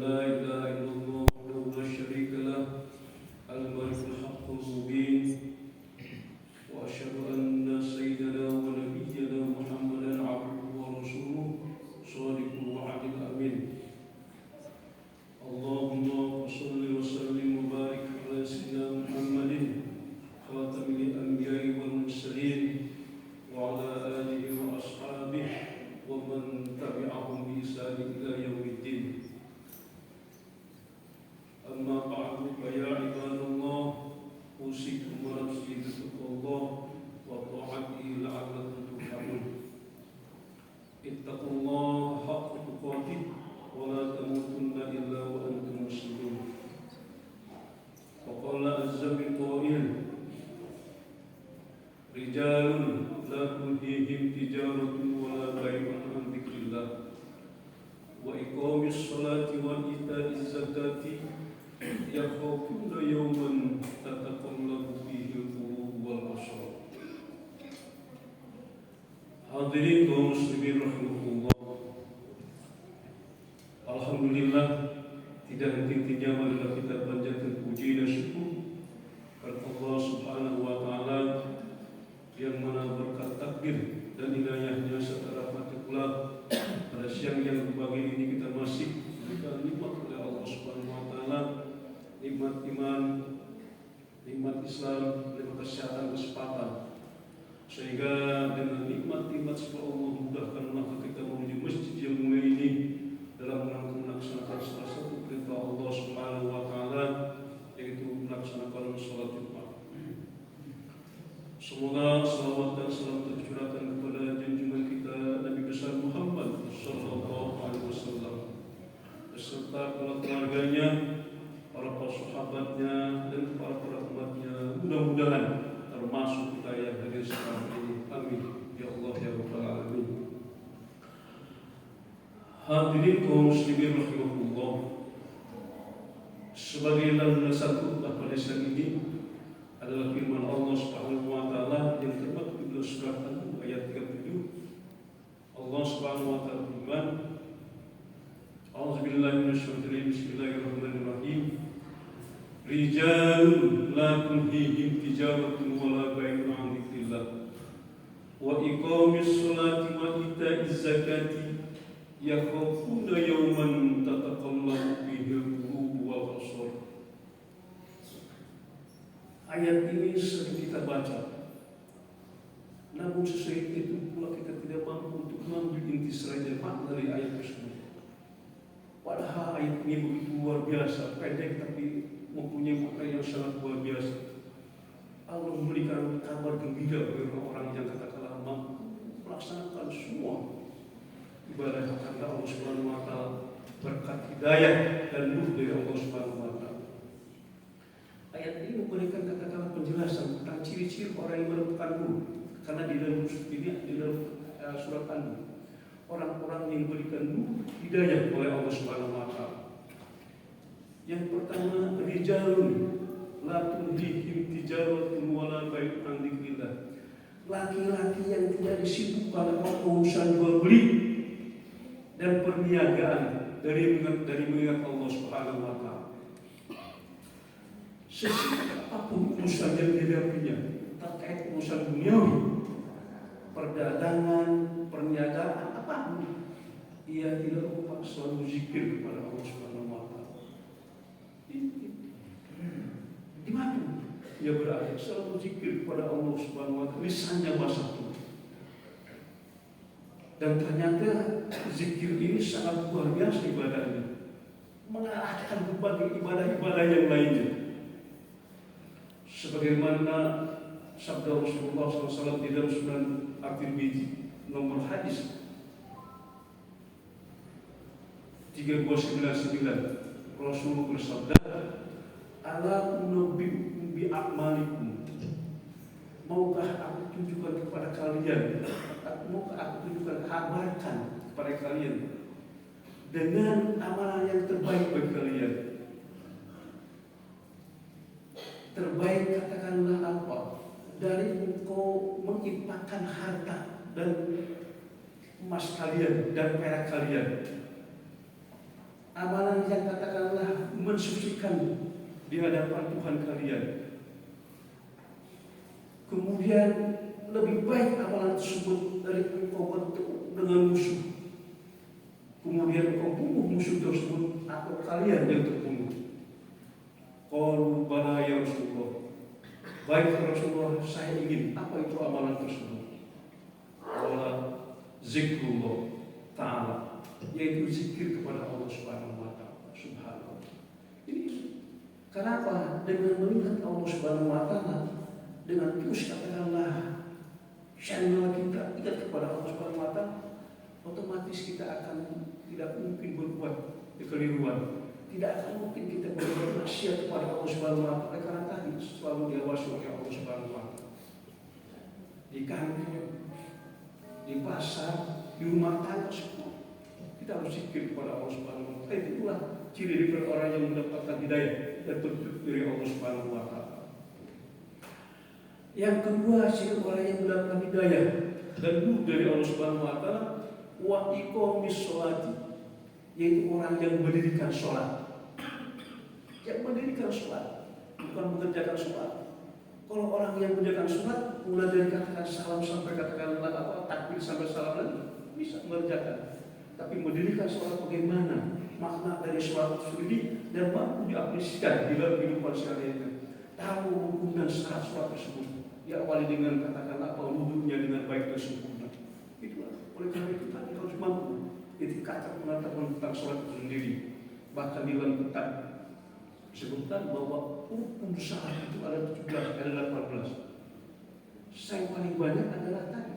لا إله إلا الله وحده لا شريك له الملك الحق المبين وأشهد أن سيدنا ونبينا محمدا عبده ورسوله صادق الوعد الأمين اللهم صل وسلم وبارك على سيدنا محمد خاتم الأنبياء والمرسلين وعلى آله وأصحابه ومن تبعهم بإحسان إلى يوم الدين أما بعد فيا عباد الله أوصيكم ونفسي بتقوى الله وطاعته لعلكم تفلحون اتقوا الله حق تقاته ولا تموتن إلا وأنتم مسلمون وقال عز من قائل رجال لا تلهيهم تجارة ولا بيع عن ذكر الله وإقام الصلاة وإيتاء الزكاة يخافون يوما تتقلب فيه القلوب والأبصار. Hadirin kaum muslimin rahimahullah. Alhamdulillah, tidak henti-hentinya marilah kita panjatkan puji dan syukur kepada Allah Subhanahu wa taala yang mana berkat takdir dan hidayahnya serta rahmatnya pula pada siang yang berbagi ini kita masih diberikan nikmat oleh Allah Subhanahu wa taala, nikmat iman, nikmat Islam, nikmat kesehatan, kesempatan, sehingga dengan nikmat-nikmat semoga Allah mudahkan langkah kita menuju masjid yang mulia ini dalam melaksanakan salah satu perintah Allah Subhanahu wa taala, yaitu melaksanakan salat Jumat. Semoga salawat dan salam tercurahkan kepada junjungan kita Nabi besar Muhammad sallallahu alaihi wasallam beserta para keluarganya, para sahabatnya dan para umatnya. Mudah-mudahan termasuk kita yang hadir sekarang ini. Amin ya Allah ya rabbal alamin. Hadirin kaum muslimin rahimahullah. Sebagai landasan khutbah pada siang ini adalah firman Allah Subhanahu wa taala yang terdapat di dalam surat An-Nur ayat 37. Allah Subhanahu wa taala berfirman, A'udzubillahi minasyaitonir rajim. Bismillahirrahmanirrahim. Rijalun la tulhihim tijaratun wa la bai'un 'an dzikrillah wa iqamis sholati wa ita'iz zakati yakhafuna yawman tataqallabu fihi al-qulubu wal absar. Ayat ini sering kita baca, namun sesuai itu pula kita tidak mampu untuk mengambil intisari makna dari ayat tersebut. Padahal ayat ini begitu luar biasa, pendek tapi mempunyai makna yang sangat luar biasa. Allah memberikan kabar gembira bagi orang yang katakanlah mampu melaksanakan semua ibadah karena Allah Subhanahu wa taala berkat hidayah dan nur dari Allah Subhanahu wa taala. Ayat ini memberikan katakanlah penjelasan tentang ciri-ciri orang yang menemukan nur. Karena di dalam surat An-Nur, orang-orang yang diberikan nur hidayah oleh Allah Subhanahu wa taala. Yang pertama, rijalun la tulhihim tijaratun wa la bai'un 'an dzikrillah. Laki-laki yang tidak disibukkan oleh urusan jual beli dan perniagaan dari mengingat Allah Subhanahu wa taala. Sesibuk apapun urusan yang dihadapinya terkait urusan duniawi, perdagangan, perniagaan, apapun, ia tidak lupa selalu zikir kepada Allah Subhanahu wa taala. Di mana ia berada? Selalu zikir kepada Allah Subhanahu wa taala, lisannya basah. Dan ternyata zikir ini sangat luar biasa ibadahnya, mengalahkan berbagai ibadah-ibadah yang lainnya. Sebagaimana sabda Rasulullah SAW di dalam Sunan At-Tirmidzi nomor hadis 3299, Rasulullah bersabda, "Ala unabbi'ukum bi a'malikum." Maukah aku tunjukkan kepada kalian, maukah aku tunjukkan, kabarkan kepada kalian dengan amalan yang terbaik bagi kalian. Terbaik katakanlah apa? Dari engkau menginfakkan harta dan emas kalian dan perak kalian. Amalan orang yang katakanlah mensucikan di hadapan Tuhan kalian. Kemudian lebih baik amalan tersebut dari engkau bertemu dengan musuh. Kemudian engkau bunuh musuh tersebut atau kalian yang terbunuh. Qalu bala ya Rasulullah. Baik Rasulullah, saya ingin. Apa itu amalan tersebut? Qala zikrullah ta'ala, yaitu zikir kepada Allah Subhanahu wa Ta'ala. Subhanallah. Ini kenapa? Dengan melihat Allah Subhanahu wa Ta'ala, dengan terus katakanlah channel kita ingat kepada Allah Subhanahu wa Ta'ala, otomatis kita akan tidak mungkin berbuat kekeliruan, tidak akan mungkin kita berbuat maksiat kepada Allah Subhanahu wa Ta'ala, karena tadi selalu diawasi oleh Allah Subhanahu wa Ta'ala. Di kantor, di pasar, di rumah tangga, semua kita harus zikir kepada Allah Subhanahu wa Ta'ala. Itulah ciri dari orang yang mendapatkan hidayah dan petunjuk dari Allah Subhanahu wa Ta'ala. Yang kedua, ciri orang yang mendapatkan hidayah dan nur dari Allah Subhanahu wa Ta'ala, wa iqamis sholati, yaitu orang yang mendirikan sholat. Yang mendirikan sholat, bukan mengerjakan sholat. Kalau orang yang mengerjakan sholat, mulai dari katakan salam sampai katakan takbir sampai salam lagi, bisa mengerjakan. Tapi mendirikan sholat bagaimana? Makna dari sholat sendiri dan mampu diaplikasikan di dalam kehidupan sehari-hari. Tahu hukum dan syarat sholat tersebut. Diawali dengan katakan wudhunya dengan baik dan sempurna. Itulah. Oleh karena itu tadi harus mampu. Itu kata mengatakan tentang sholat itu sendiri. Bahkan di dalam kitab disebutkan bahwa hukum syarat itu ada 17, ada 18. Yang paling banyak adalah tadi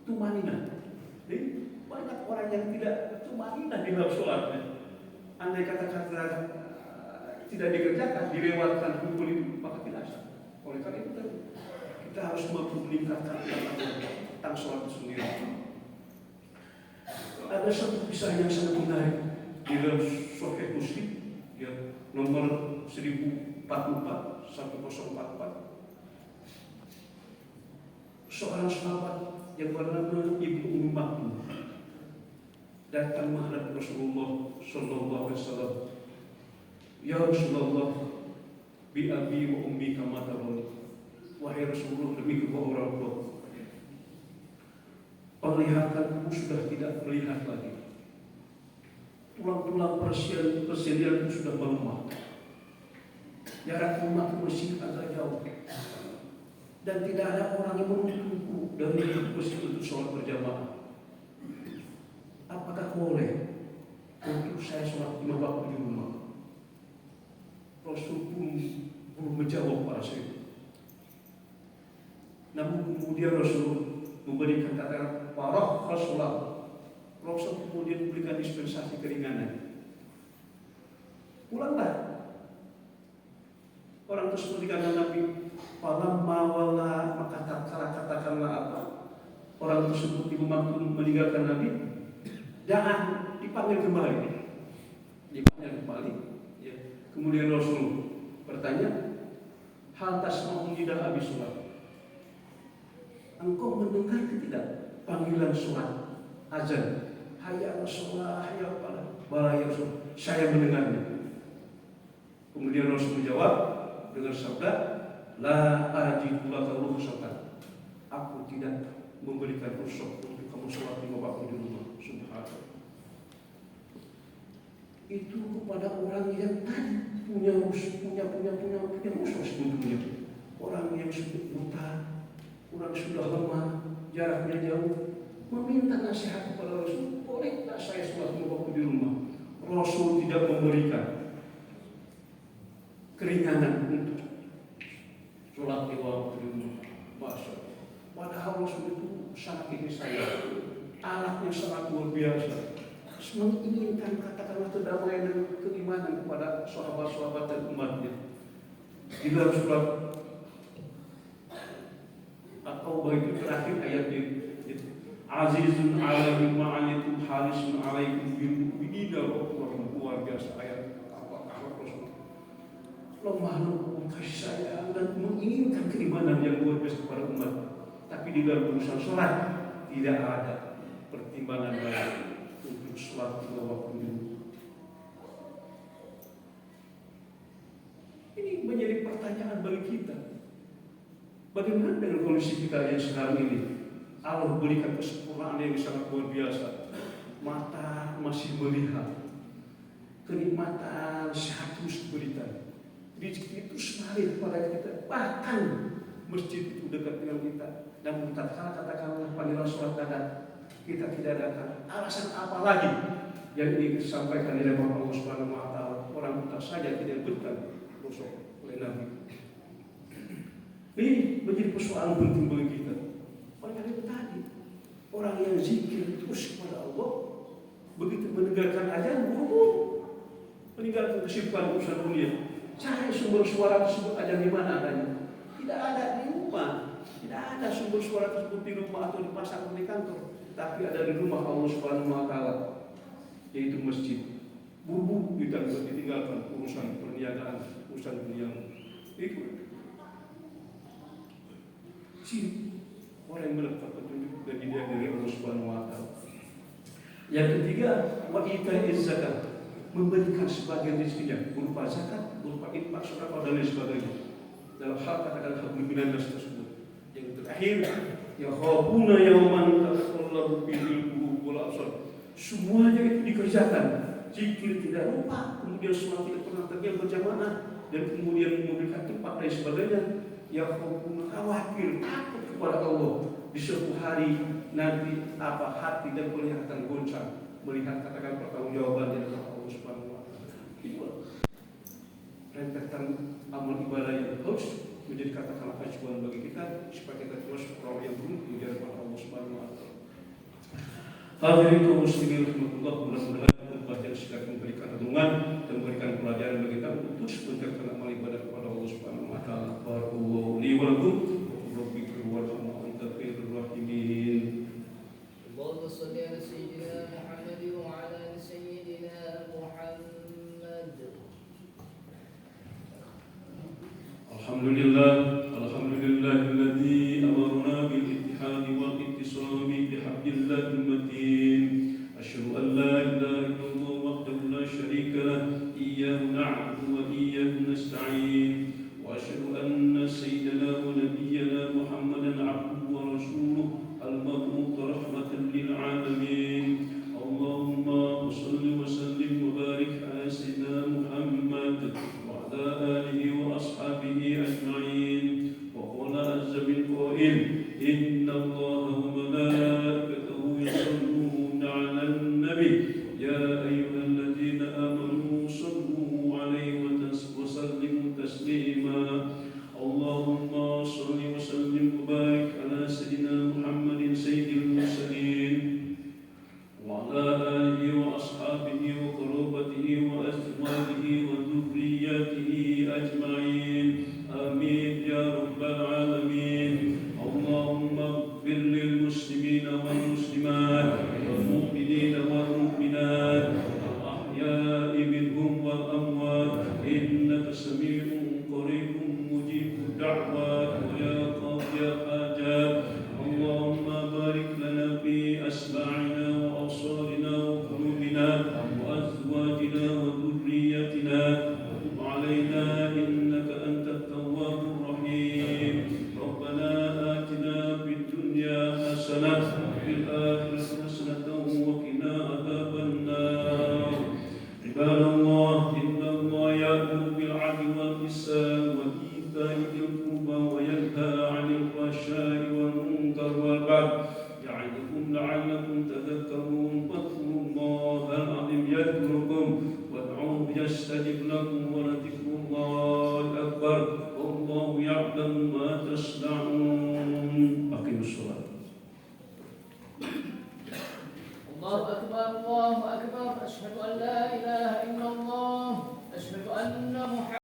tumanina. Jadi banyak orang yang tidak tumanina di dalam sholatnya. Andai kata-kata tidak dikerjakan, dilewatkan hukum itu, maka tidak sah. Oleh karena itu tadi kita harus mampu meningkatkan tentang sholat itu sendiri. Ada satu kisah yang sangat menarik di dalam Sahih Muslim, ya, nomor 1044. Seorang sahabat yang bernama Ibnu Ummi Maktum datang menghadap Rasulullah Sallallahu Alaihi Wasallam. Ya Rasulullah, bi abi wa ummi kama tarawni. Wahai Rasulullah, demi kedua orang tua, penglihatanku sudah tidak melihat lagi. Tulang-tulang persediaanku sudah melemah. Jarak rumahku masih agak jauh. Dan tidak ada orang yang menuntunku dari masjid untuk sholat berjamaah. Apakah boleh untuk saya sholat 5 waktu di rumah? Rasul pun belum menjawab pada saya. Namun kemudian Rasul memberikan kata parah Rasulullah. Rasul kemudian memberikan dispensasi keringanan. Pulanglah. Orang tersebut dikatakan Nabi, falam mawala, maka katakanlah apa? Orang tersebut Ibnu Maktum meninggalkan Nabi, jangan dipanggil kembali. Dipanggil kembali. Ya. Kemudian Rasul bertanya, hal tasma'u nida abi sholat. Engkau mendengar tidak panggilan sholat azan? Hayya 'alas sholat, hayya 'alas falah. Ya Rasul, saya mendengarnya. Kemudian Rasul menjawab dengan sabda, la ajidu laka rukhsatan. Aku tidak memberikan rukhsah untuk kamu sholat 5 waktu di rumah. Subhanallah. Itu kepada orang yang tadi punya musuh sebetulnya. Orang yang sudah buta, orang sudah lemah, jaraknya jauh, meminta nasihat kepada Rasul, boleh tak saya sholat 5 waktu di rumah? Rasul tidak memberikan keringanan untuk sholat 5 waktu di rumah. Masya Allah. Padahal Rasul itu sangat ini saya, alatnya sangat luar biasa. Menginginkan katakanlah kedamaian dan keimanan kepada sahabat-sahabat dan umatnya. Di dalam surat At-Taubah itu terakhir ayat ini, Azizun alaihi ma'anitum harisun alaikum bil mu'minina rahmatullah. Luar biasa ayat apa Rasul. Lemah lembut kasih sayang dan menginginkan keimanan yang luar biasa kepada umat. Tapi di dalam urusan sholat tidak ada pertimbangan lain untuk sholat 5 waktu dulu. pelajaran bagi kita. Bagaimana dengan kondisi kita yang sekarang ini? Allah berikan kesempurnaan yang sangat luar biasa. Mata masih melihat, kenikmatan sehat terus diberikan. Rezeki itu semakin kepada kita. Bahkan masjid itu dekat dengan kita. Dan katakanlah panggilan sholat datang, kita tidak datang. Alasan apa lagi yang ingin disampaikan oleh Allah Subhanahu Wa Taala? Orang buta saja tidak berkan bosok oleh Nabi. Ini menjadi persoalan penting bagi kita. Oleh karena itu tadi, orang yang zikir terus kepada Allah, begitu mendengarkan azan, buru-buru meninggalkan kesibukan urusan dunia. Cari sumber suara tersebut ada di mana adanya? Tidak ada di rumah, tidak ada sumber suara tersebut di rumah atau di pasar atau di kantor, tapi ada di rumah Allah Subhanahu Wa Taala, yaitu masjid. Buru-buru ditinggalkan urusan perniagaan, urusan dunia. Itu orang yang mendapat petunjuk dari dia dari Allah Subhanahu Wa Taala. Yang ketiga, wa ita'iz zakat, memberikan sebagian rezekinya berupa zakat, berupa infak, sedekah dan lain sebagainya. Dalam hal katakan hak minan nas tersebut. Yang terakhir, ya khabuna yauman tataqallabu fihi al-qulub wal absar. Semuanya itu dikerjakan. Zikir tidak lupa, kemudian sholat tidak pernah terdiam berjamaah, dan kemudian memberikan tempat dan sebagainya. Ya khabuna, khawatir, takut kepada Allah di suatu hari nanti apa hati dan kelihatan goncang melihat katakan pertanggungjawaban dari Allah Subhanahu Wa Taala. Itulah rentetan amal ibadah yang harus menjadi katakan acuan bagi kita supaya kita terus orang yang beruntung di hadapan Allah Subhanahu Wa Taala. Hadirin kaum muslimin rahimakumullah, mudah-mudahan pelajaran sudah memberikan renungan dan memberikan pelajaran bagi kita untuk terus menjalankan amal ibadah kepada Allah Subhanahu Wa Taala. Barakallahu li wa lakum wa rabbikum warhamna anta khairur rahimin. اللهم صل على سيدنا محمد وعلى ال سيدنا محمد. Alhamdulillahilladzi amarna bil ittihad wal ittisam bi hablillahil matin. Asyhadu an la ilaha illallah wahdahu la syarika lah, iyyahu na'budu wa iyyahu nasta'in. Wa asyhadu anna sayyidana wa nabiyyana Muhammadan 'abduhu wa rasuluhu al-mab'uts rahmatan lil 'alamin. Allahumma shalli wa sallim wa barik ala sayyidina Muhammad wa ala alihi wa ashabihi ajma'in. Wa qala azza min qa'il, inna Allaha wa malaikatahu yusalluna 'alan nabi ya ayyuhalladzina amanu sallu 'alaihi wa sallimu taslima. Allahumma shalli wa sallim wa barik ala sayyidina Muhammadin sayyidil mursalin wa ala alihi wa ashabihi wa qurabatihi wa azwajihi wa dhurriyyatihi ajma'in. Amin ya rabbal alamin. Allahumma ighfir lil muslimina wal muslimat wal mu'minina wal mu'minat al ahya'i minhum wal amwat, innaka sami'un qaribun mujibud da'wat wa ya qadiyal hajat. Allahumma barik lana fi asma'ina wa absarina wa qulubina wa azwajina wa dhurriyyatina wa tub 'alaina innaka antat tawwabur rahim. Rabbana atina fid dunya hasanah wa fil akhirati hasanah wa qina adzaban nar. Ibadallah, innallaha ya'muru bil 'adli wal ihsan wa ita'i dzil qurba wa yanha 'anil fahsya'i wal munkar wal baghi ya'idukum la'allakum tadhakkarun. Fadhkurullahal 'azim yadhkurkum wad'uhu yastajib lakum wa ladhikrullahil akbar. Wallahu ya'lamu ma tasna'un. Aqimus shalah. الله أكبر الله أكبر. أشهد أن لا إله إلا الله. أشهد أن محمدا